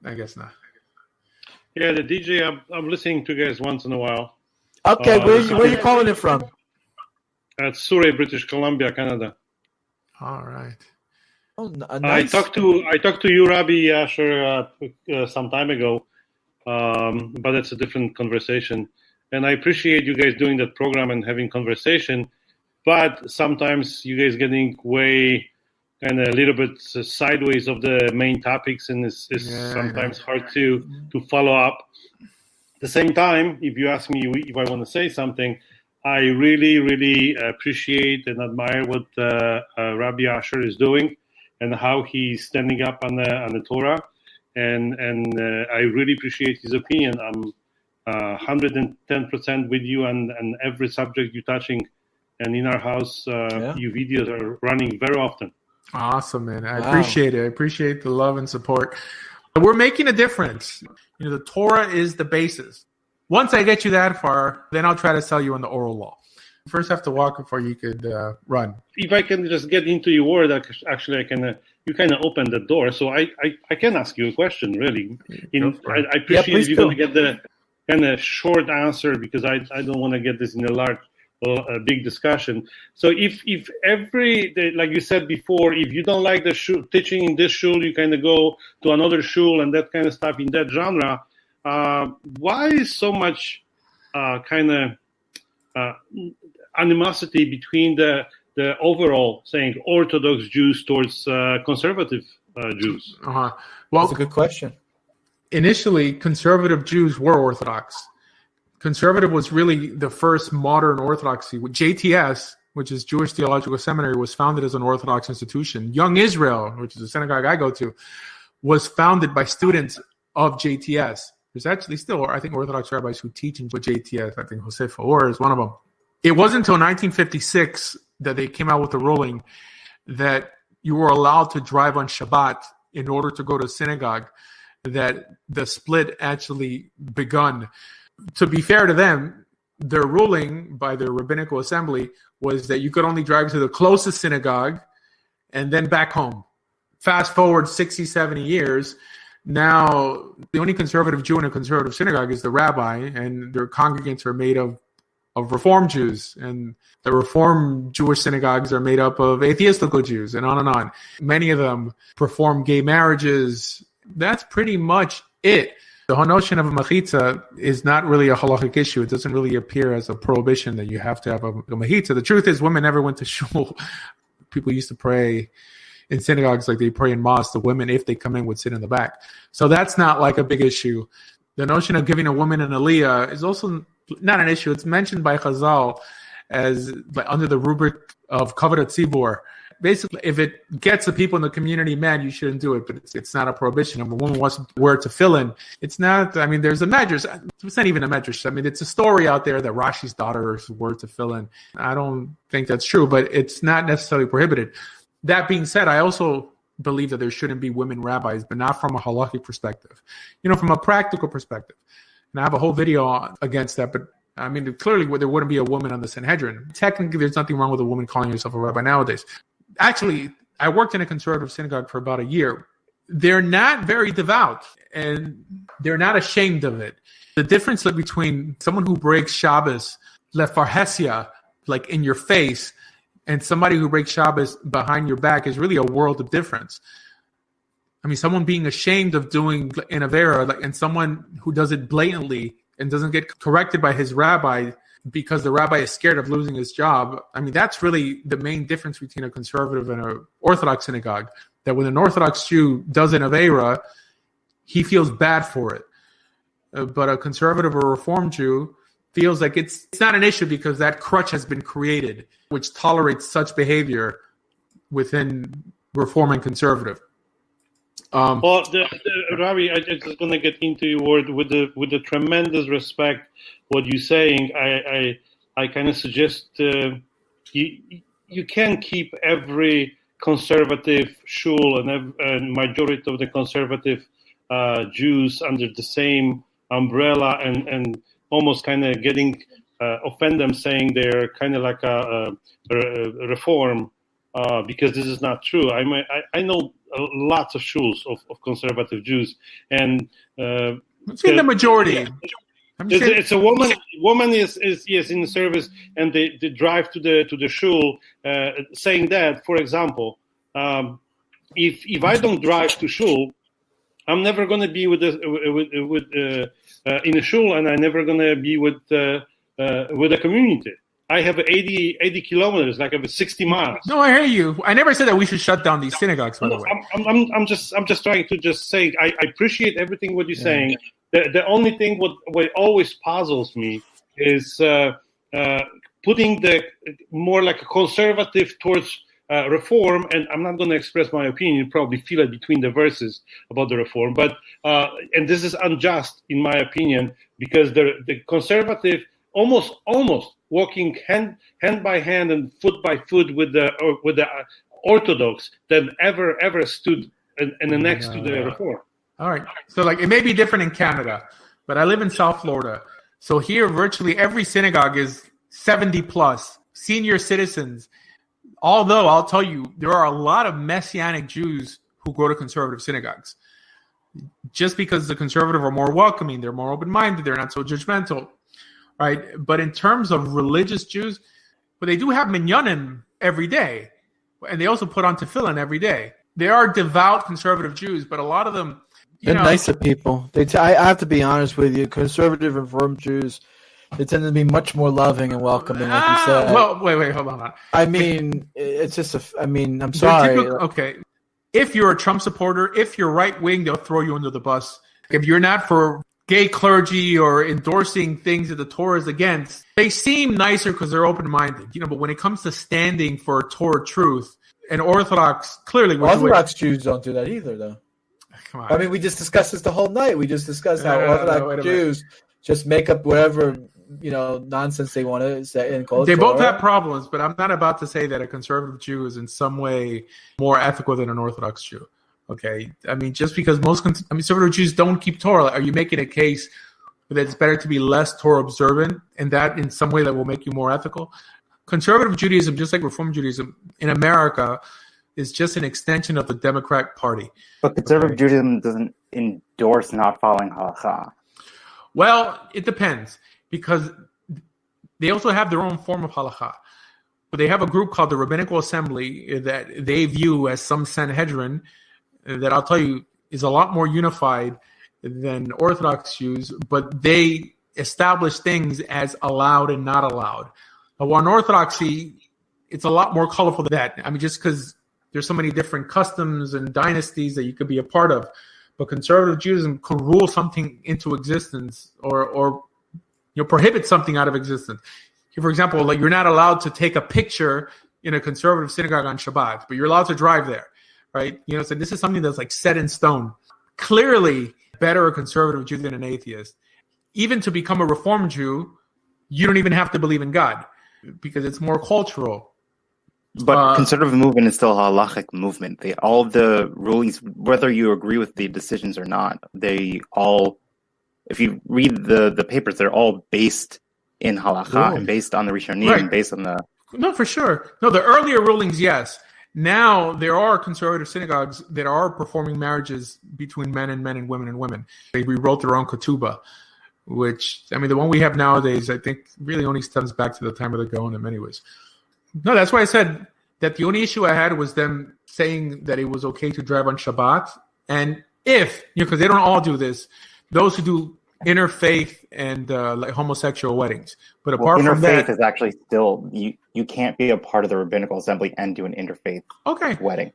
I guess not. Yeah, the DJ, I'm listening to you guys once in a while. Okay, where are you calling it from? At Surrey, British Columbia, Canada. All right. Oh, nice. I talked to you, Rabbi Asher, some time ago, but it's a different conversation. And I appreciate you guys doing that program and having conversation, but sometimes you guys getting way and a little bit sideways of the main topics, and it's sometimes hard to follow up. At the same time, if you ask me if I want to say something, I really, really appreciate and admire what Rabbi Asher is doing and how he's standing up on the Torah, and I really appreciate his opinion. I'm 110% with you on every subject you're touching, and in our house, your videos are running very often. Awesome, man. I appreciate it. I appreciate the love and support. We're making a difference. The Torah is the basis. Once I get you that far, then I'll try to sell you on the oral law. First, have to walk before you could run. If I can just get into your word, actually, I can. You kind of opened the door, so I can ask you a question. Really, I appreciate if you're going to get the kind of short answer, because I don't want to get this in a big discussion. So if like you said before, if you don't like the teaching in this shul, you kind of go to another shul and that kind of stuff in that genre. Why is so much animosity between the overall saying Orthodox Jews towards conservative Jews? Well, that's a good question. Initially, conservative Jews were Orthodox. Conservative was really the first modern Orthodoxy. JTS, which is Jewish Theological Seminary, was founded as an Orthodox institution. Young Israel, which is a synagogue I go to, was founded by students of JTS. There's actually still, I think, Orthodox rabbis who teach in JTS. I think Jose Faor is one of them. It wasn't until 1956 that they came out with a ruling that you were allowed to drive on Shabbat in order to go to synagogue, that the split actually begun. To be fair to them, their ruling by their rabbinical assembly was that you could only drive to the closest synagogue and then back home. Fast forward 60, 70 years, now the only conservative Jew in a conservative synagogue is the rabbi, and their congregants are made of Reform Jews, and the Reform Jewish synagogues are made up of atheistical Jews, and on and on. Many of them perform gay marriages. That's pretty much it. The whole notion of a mechitza is not really a halachic issue. It doesn't really appear as a prohibition that you have to have a mechitza. The truth is, women never went to shul. People used to pray in synagogues like they pray in mosques. The women, if they come in, would sit in the back. So that's not like a big issue. The notion of giving a woman an aliyah is also not an issue. It's mentioned by Chazal as under the rubric of kavod tzibur. Basically, if it gets the people in the community mad, you shouldn't do it, but it's not a prohibition. If a woman wants to wear tefillin, it's not, there's a medrash. It's not even a medrash. It's a story out there that Rashi's daughter wore tefillin. I don't think that's true, but it's not necessarily prohibited. That being said, I also believe that there shouldn't be women rabbis, but not from a halakhic perspective. From a practical perspective. And I have a whole video against that, but clearly there wouldn't be a woman on the Sanhedrin. Technically, there's nothing wrong with a woman calling herself a rabbi nowadays. Actually, I worked in a conservative synagogue for about a year. They're not very devout, and they're not ashamed of it. The difference between someone who breaks Shabbos, lefarhesia, like in your face, and somebody who breaks Shabbos behind your back is really a world of difference. Someone being ashamed of doing an avera, and someone who does it blatantly and doesn't get corrected by his rabbi because the rabbi is scared of losing his job. That's really the main difference between a conservative and an Orthodox synagogue. That when an Orthodox Jew does an avera, he feels bad for it. But a conservative or Reform Jew feels like it's not an issue because that crutch has been created, which tolerates such behavior within Reform and conservative. Rabbi, I just going to get into your word with the tremendous respect. What you're saying, I kind of suggest you can keep every conservative shul and majority of the conservative Jews under the same umbrella and almost kind of getting offend them, saying they're kind of like a reform because this is not true. I know lots of shuls of conservative Jews, and I'm saying the majority. It's a woman. Woman is in the service, and they drive to the shul, saying that, for example, if I don't drive to shul, I'm never going to be in a shul, and I'm never going to be with a community. I have 80 kilometers, like I have 60 miles. No, I hear you. I never said that we should shut down these synagogues, by the way. I'm just trying to just say I appreciate everything what you're saying. The only thing what always puzzles me is putting the more like a conservative towards reform, and I'm not going to express my opinion. You probably feel it between the verses about the reform, but and this is unjust in my opinion, because the conservative almost walking hand by hand and foot by foot with the Orthodox that ever stood and the next to the reform. All right. So like it may be different in Canada, but I live in South Florida. So here virtually every synagogue is 70 plus senior citizens. Although I'll tell you, there are a lot of Messianic Jews who go to conservative synagogues. Just because the conservative are more welcoming, they're more open-minded, they're not so judgmental. Right? But in terms of religious Jews, but they do have minyanim every day. And they also put on tefillin every day. They are devout conservative Jews, but a lot of them, they're nicer people. I have to be honest with you. Conservative and Reform Jews, they tend to be much more loving and welcoming, like you said. Well, wait, hold on. I mean, it's just I'm sorry. Okay. If you're a Trump supporter, if you're right-wing, they'll throw you under the bus. If you're not for gay clergy or endorsing things that the Torah is against, they seem nicer because they're open-minded. But when it comes to standing for Torah truth, and Orthodox, clearly... Orthodox Jews don't do that either, though. Come on. I mean, we just discussed this the whole night. We just discussed how Orthodox Jews just make up whatever nonsense they want to say and call it. They both have problems, but I'm not about to say that a conservative Jew is in some way more ethical than an Orthodox Jew. Okay, I mean, just because most conservative Jews don't keep Torah, are you making a case that it's better to be less Torah observant, and that in some way that will make you more ethical? Conservative Judaism, just like Reform Judaism in America, is just an extension of the Democratic Party. But conservative Judaism doesn't endorse not following halakha. Well, it depends, because they also have their own form of halakha. But they have a group called the Rabbinical Assembly that they view as some Sanhedrin that I'll tell you is a lot more unified than Orthodox Jews, but they establish things as allowed and not allowed. While in Orthodoxy, it's a lot more colorful than that. I mean, just because there's so many different customs and dynasties that you could be a part of. But conservative Judaism could rule something into existence or prohibit something out of existence. For example, like you're not allowed to take a picture in a conservative synagogue on Shabbat, but you're allowed to drive there, right? So this is something that's like set in stone. Clearly better a conservative Jew than an atheist. Even to become a Reform Jew, you don't even have to believe in God because it's more cultural. But conservative movement is still a halachic movement. All the rulings, whether you agree with the decisions or not, they all, if you read the papers, they're all based in halakha and based on the Rishonim, right. Based on the... No, for sure. No, the earlier rulings, yes. Now there are conservative synagogues that are performing marriages between men and women and women. They rewrote their own ketubah, which, I mean, the one we have nowadays, I think really only stems back to the time of the Gaon in many ways. No, that's why I said that the only issue I had was them saying that it was okay to drive on Shabbat. And if, because they don't all do this, those who do interfaith and like homosexual weddings. But apart from that, interfaith is actually still, you can't be a part of the rabbinical assembly and do an interfaith wedding.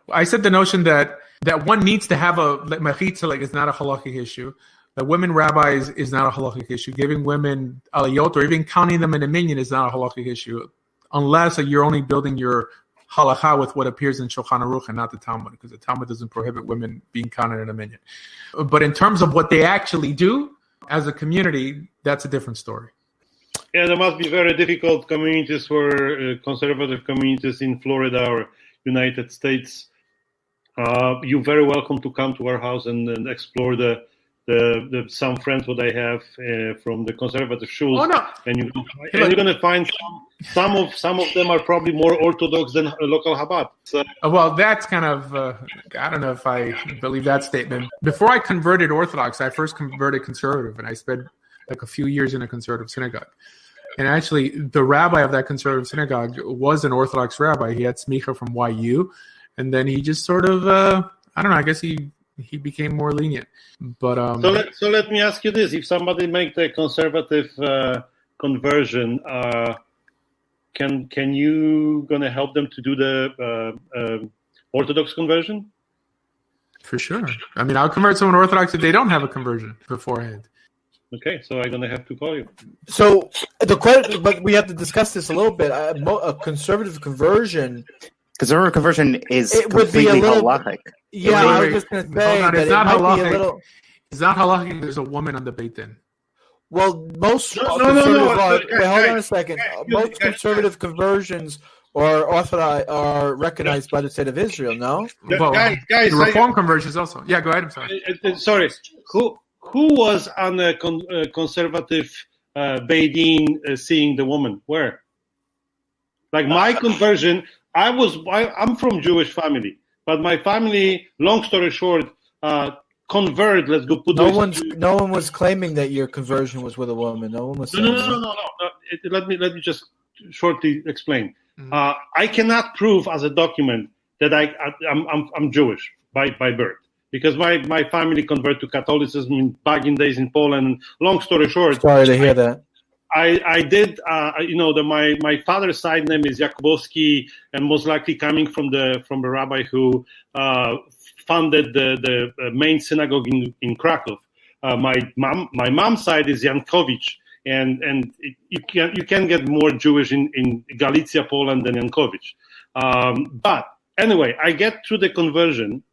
I said the notion that one needs to have a mechitza, like it's not a halakhic issue. That women rabbis is not a halakhic issue. Giving women aliyot or even counting them in a minyan is not a halakhic issue, unless you're only building your halakha with what appears in Shulchan Aruch and not the Talmud, because the Talmud doesn't prohibit women being counted in a minyan. But in terms of what they actually do as a community, that's a different story. Yeah, there must be very difficult communities for conservative communities in Florida or United States. You're very welcome to come to our house and explore the some friends what I have from the conservative schools. Oh no! And you're going to find some of them are probably more Orthodox than local Chabad. So, Well, that's kind of I don't know if I believe that statement. Before I converted Orthodox, I first converted conservative, and I spent like a few years in a conservative synagogue. And actually, the rabbi of that conservative synagogue was an Orthodox rabbi. He had smicha from YU, and then he just sort of I don't know. I guess he became more lenient. But so let me ask you this: if somebody make the conservative conversion, can you gonna help them to do the Orthodox conversion? For sure. I mean, I'll convert someone Orthodox if they don't have a conversion beforehand. Okay, so I'm gonna have to call you. So but we have to discuss this a little bit. A conservative conversion. Conservative conversion is It would be completely a little- halachic. Yeah, I was just going to say that It's it not might be a halachic. little. It's not halachic. There's a woman on the Beit Din. Well, most No, conservative no. hold on a second. Guys, Most conservative conversions are recognized by the state of Israel. No. Well, Guys, the Reform conversions also. Yeah, go ahead. I'm sorry. Sorry, who was on a conservative Beit Din seeing the woman? Where? Like my conversion, I'm from Jewish family, but my family, long story short, convert. Let's go put. No one was claiming that your conversion was with a woman. No one was. Saying No. Let me just shortly explain. I cannot prove as a document that I'm Jewish by birth. Because my family converted to Catholicism back in days in Poland. Long story short, Sorry to hear that. I did. My father's side name is Jakubowski, and most likely coming from the rabbi who founded the main synagogue in Krakow. My mom's side is Jankowicz, and you can get more Jewish in Galicia, Poland than Jankowicz. But anyway, I get through the conversion.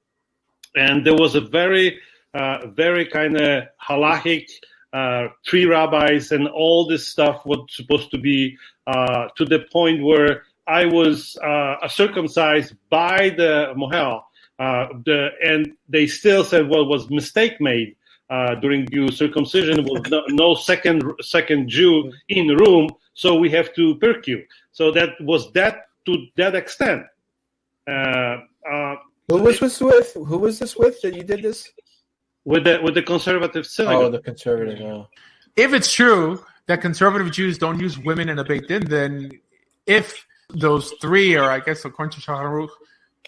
And there was a very kind of halachic, 3 rabbis and all this stuff was supposed to be to the point where I was circumcised by the mohel. And they still said, well, was mistake made during your circumcision. Was no second Jew in the room, so we have to perk you. So that was that to that extent. Who was this with? Who was this with that you did this? With the conservative synagogue. Oh, the conservative. Oh. If it's true that conservative Jews don't use women in a Beit Din, then if those 3, or I guess according to Shulchan Aruch,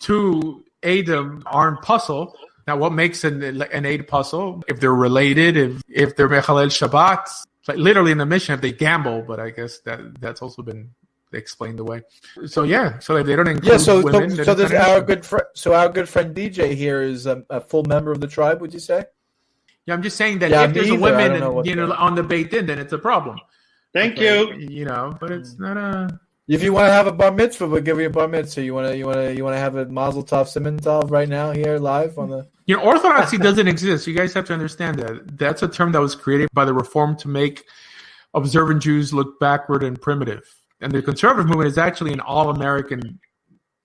2 Eidim aren't puzzle, now what makes an Eid puzzle? If they're related, if they're Mechalel Shabbat, like literally in the mission, if they gamble, but I guess that's also been explained away. So if they don't include women, so there's our good friend DJ here is a full member of the tribe. Would you say? Yeah, I'm just saying that Yeah, if there's a me either. woman I don't know on the Beit Din, then it's a problem. Thank you. But it's not a. If you want to have a bar mitzvah, we'll give you a bar mitzvah. You want to have a Mazel Tov Simon Tov right now here live on the. Orthodoxy doesn't exist. You guys have to understand that. That's a term that was created by the Reform to make observant Jews look backward and primitive. And the conservative movement is actually an all-American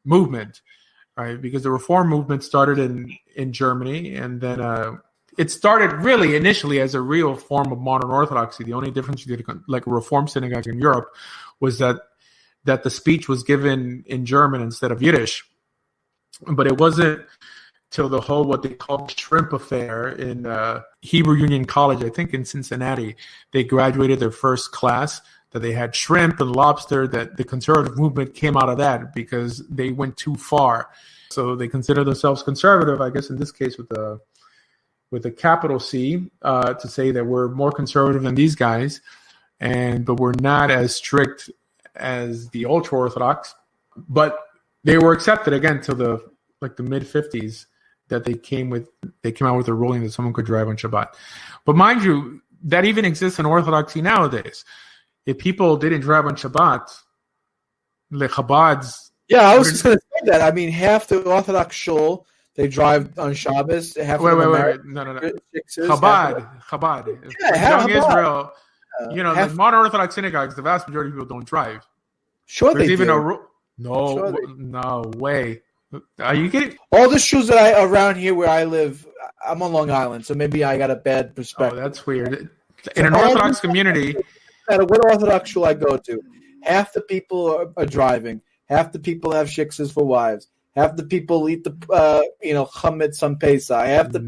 movement, right? Because the Reform movement started in Germany, and then it started really initially as a real form of modern Orthodoxy. The only difference you did, like a Reform synagogue in Europe, was that the speech was given in German instead of Yiddish. But it wasn't till the whole what they call shrimp affair in Hebrew Union College, I think in Cincinnati, they graduated their first class. That they had shrimp and lobster, that the conservative movement came out of that because they went too far. So they consider themselves conservative, I guess in this case with a capital C, to say that we're more conservative than these guys, but we're not as strict as the ultra-Orthodox. But they were accepted again till the mid-50s that they came out with a ruling that someone could drive on Shabbat. But mind you, that even exists in Orthodoxy nowadays. If people didn't drive on Shabbat, the Chabads. Yeah, I was just going to say that. I mean, half the Orthodox shul they drive on Shabbos. Half wait, no. Chabad. Yeah, Young Chabad. Israel. The modern Orthodox synagogues, the vast majority of people don't drive. Sure, There's they even do. No way. Are you kidding? All the shuls that around here where I live, I'm on Long Island, so maybe I got a bad Oh, perspective. that's weird. In an Orthodox community, What Orthodox shul I go to, half the people are driving, half the people have shiksas for wives, half the people eat the chametz on Pesach. Half the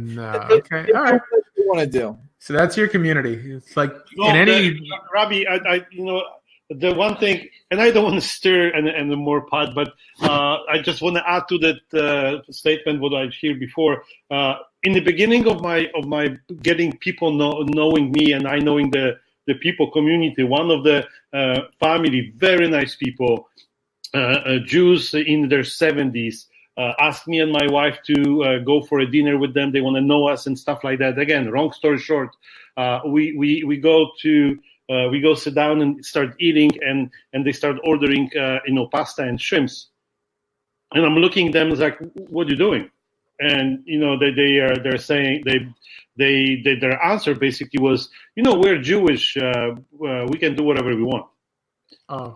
okay, all right. what you want to do. So that's your community. It's like No, in any. Robbie, the one thing, and I don't want to stir and more pot, but I just want to add to that statement what I heard before. In the beginning of my getting people knowing me and I knowing the people community, one of the family, very nice people, Jews in their 70s, asked me and my wife to go for a dinner with them. They want to know us and stuff like that. Again, long story short, we go sit down and start eating, and they start ordering pasta and shrimps. And I'm looking at them like, what are you doing? And they're saying their answer basically was, we're Jewish, we can do whatever we want. Oh.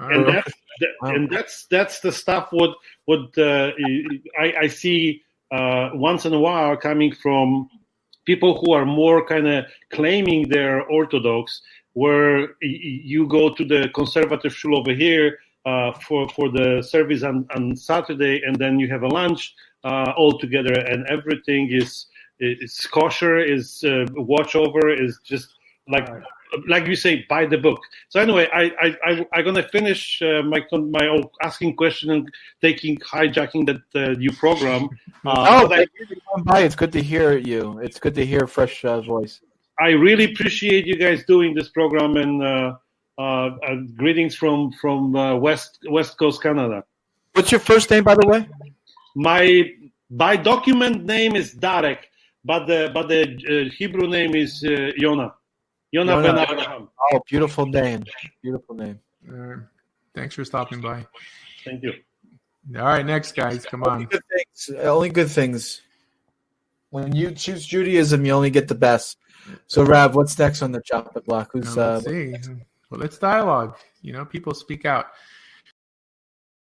And that's the stuff what I see once in a while coming from people who are more kind of claiming they're Orthodox, where you go to the conservative shul over here for the service on Saturday, and then you have a lunch all together, and everything is kosher, is watch over, is just like you say, by the book. So anyway, I'm gonna finish my asking question and hijacking that new program. It's good to hear you. It's good to hear a fresh voice. I really appreciate you guys doing this program, and greetings from West Coast Canada. What's your first name, by the way? My document name is Darek, but the Hebrew name is Yonah. Yonah Ben Abraham. Oh, beautiful name. Beautiful name. Thanks for stopping by. Thank you. All right, next guys, come on. Only good things. When you choose Judaism, you only get the best. So, Rav, what's next on the chopping block? Let's see. Well, let's dialogue. People speak out.